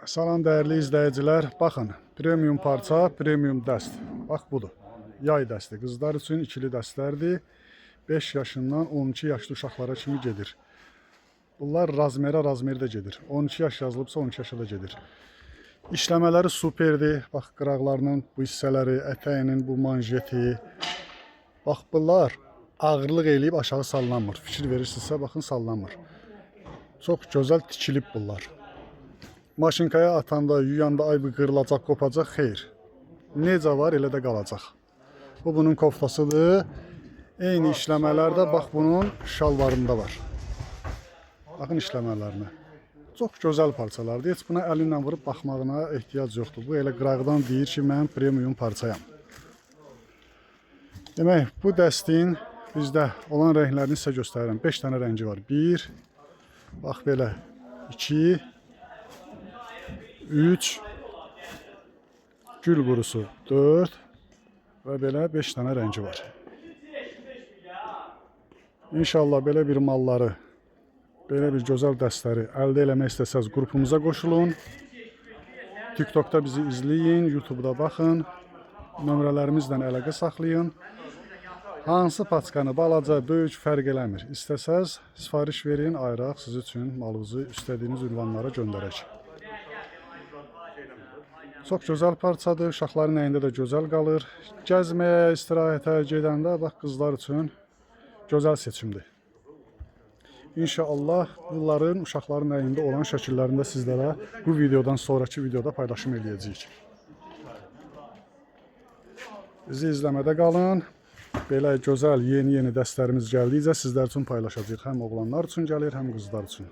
Salam dəyərli izləyicilər. Baxın, premium parça, premium dəst. Bax budur. Yay dəsti. Qızlar üçün ikili dəstlərdir. 5 yaşından 12 yaşlı uşaqlara kimi gedir. Bunlar razmerdə gedir. 12 yaş yazılıbsa 12 yaşa da gedir. İşləmələri superdir. Bax, qıraqlarının bu hissələri, ətəyinin bu manjeti. Bax, bunlar ağırlıq eləyib aşağı sallanmır. Fikir verirsinizsə, baxın, sallanmır. Çox gözəl tikilib bunlar. Maşınkaya atanda, yuyanda ay bu qırılacaq, qopacaq, xeyr. Necə var, elə də qalacaq. Bu bunun koftasıdır. Eyni işləmələrdə bax bunun şalvarında var. Baxın işləmələrinə. Çox gözəl parçalardır. Heç buna əlinlə vurub baxmağına ehtiyac yoxdur. Bu elə qıraqdan deyir ki, mən premium parçayam. Demək, bu dəstin bizdə olan rənglərini sizə göstərirəm. 5 dənə rəngi var. 1, bax belə, 2, 3, gül qurusu 4 və belə 5 dənə rəngi var. İnşallah belə bir malları, belə bir gözəl dəstləri əldə eləmək istəsəz qrupumuza qoşulun. TikTokda bizi izləyin, YouTube'da baxın, nömrələrimizdən əlaqə saxlayın. Hansı paçkanı, balaca, böyük fərq eləmir. İstəsəz sifariş verin, ayıraq siz üçün malınızı istədiyiniz ünvanlara göndərək. Çox gözəl parçadır, uşaqların əyində də gözəl qalır. Gəzməyə, istirahətə gedəndə bax qızlar üçün gözəl seçimdir. İnşallah bunların uşaqların əyində olan şəkillərində sizlərə bu videodan sonraki videoda paylaşım eləyəcəyik. Bizi izləmədə qalın. Belə gözəl yeni dəstlərimiz gəldikcə sizlər üçün paylaşacağıq. Həm oğlanlar üçün gəlir, həm qızlar üçün.